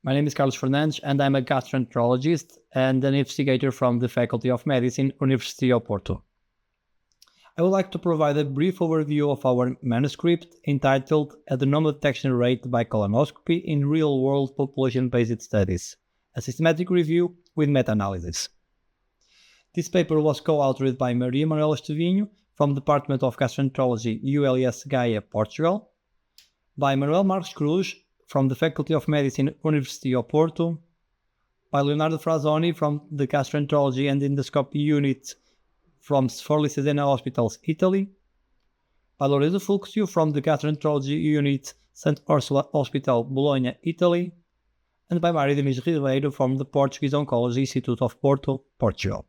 My name is Carlos Fernandes, and I'm a gastroenterologist and an investigator from the Faculty of Medicine, University of Porto. I would like to provide a brief overview of our manuscript entitled Adenoma Detection Rate by Colonoscopy in Real-World Population-Based Studies, a systematic review with meta-analysis. This paper was co-authored by Manuela Estevinho from the Department of Gastroenterology, ULS Gaia, Portugal, by Manuel Marques Cruz from the Faculty of Medicine, University of Porto, by Leonardo Frazzoni from the Gastroenterology and Endoscopy Unit from Forlì Cesena Hospitals, Italy, by Lorenzo Fulcio from the Gastroenterology Unit, St. Ursula Hospital, Bologna, Italy, and by Maria Denise Ribeiro from the Portuguese Oncology Institute of Porto, Portugal.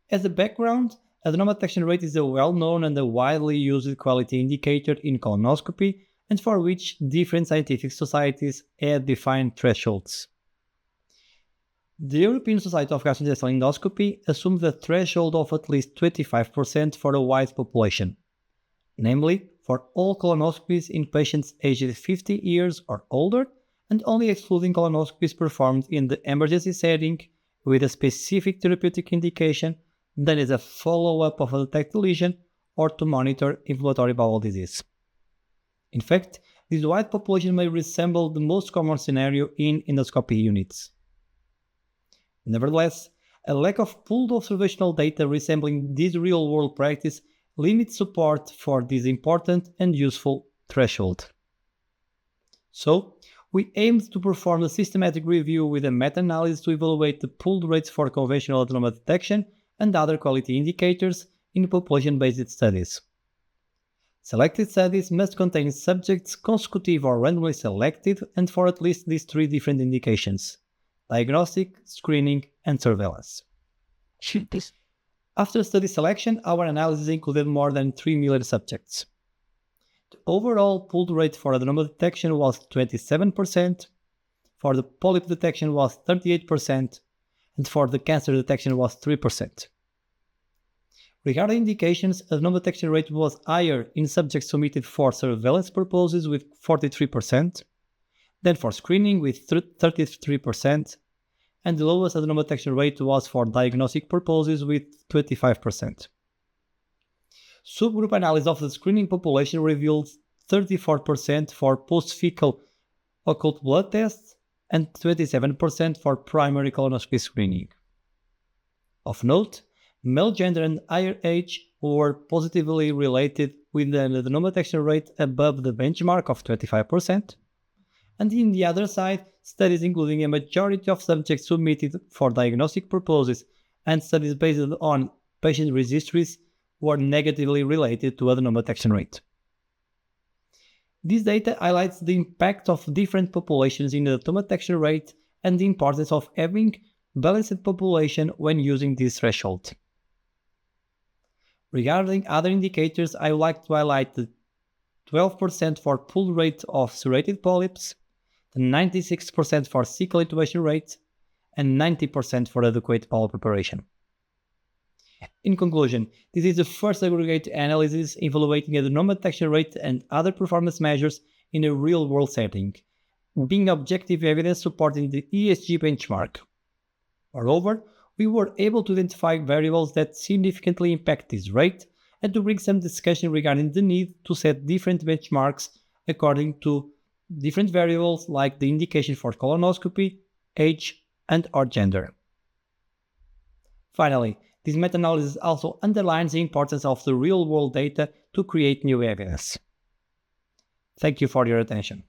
As a background, adenoma detection rate is a well-known and a widely used quality indicator in colonoscopy and for which different scientific societies have defined thresholds. The European Society of Gastrointestinal Endoscopy assumes a threshold of at least 25% for a wide population, namely for all colonoscopies in patients aged 50 years or older and only excluding colonoscopies performed in the emergency setting with a specific therapeutic indication that is a follow-up of a detected lesion or to monitor inflammatory bowel disease. In fact, this wide population may resemble the most common scenario in endoscopy units. Nevertheless, a lack of pooled observational data resembling this real-world practice limits support for this important and useful threshold. So, we aimed to perform a systematic review with a meta-analysis to evaluate the pooled rates for conventional adenoma detection and other quality indicators in population-based studies. Selected studies must contain subjects consecutive or randomly selected and for at least these three different indications: diagnostic, screening, and surveillance. After study selection, our analysis included more than 3 million subjects. The overall pooled rate for adenoma detection was 27%, for the polyp detection was 38%, and for the cancer detection was 3%. Regarding indications, adenoma detection rate was higher in subjects submitted for surveillance purposes with 43%, then for screening with 33%, and the lowest adenoma detection rate was for diagnostic purposes with 25%. Subgroup analysis of the screening population revealed 34% for post-fecal occult blood tests and 27% for primary colonoscopy screening. Of note, male gender and higher age were positively related with an adenoma detection rate above the benchmark of 25%, and in the other side, studies including a majority of subjects submitted for diagnostic purposes and studies based on patient registries were negatively related to adenoma detection rate. This data highlights the impact of different populations in the adenoma detection rate and the importance of having balanced population when using this threshold. Regarding other indicators, I would like to highlight the 12% for pooled rate of serrated polyps, the 96% for cecal intubation rate, and 90% for adequate bowel preparation. In conclusion, this is the first aggregate analysis evaluating adenoma detection rate and other performance measures in a real-world setting, being objective evidence supporting the ESG benchmark. Moreover, we were able to identify variables that significantly impact this rate and to bring some discussion regarding the need to set different benchmarks according to different variables like the indication for colonoscopy, age, and/or gender. Finally, this meta-analysis also underlines the importance of the real-world data to create new evidence. Thank you for your attention.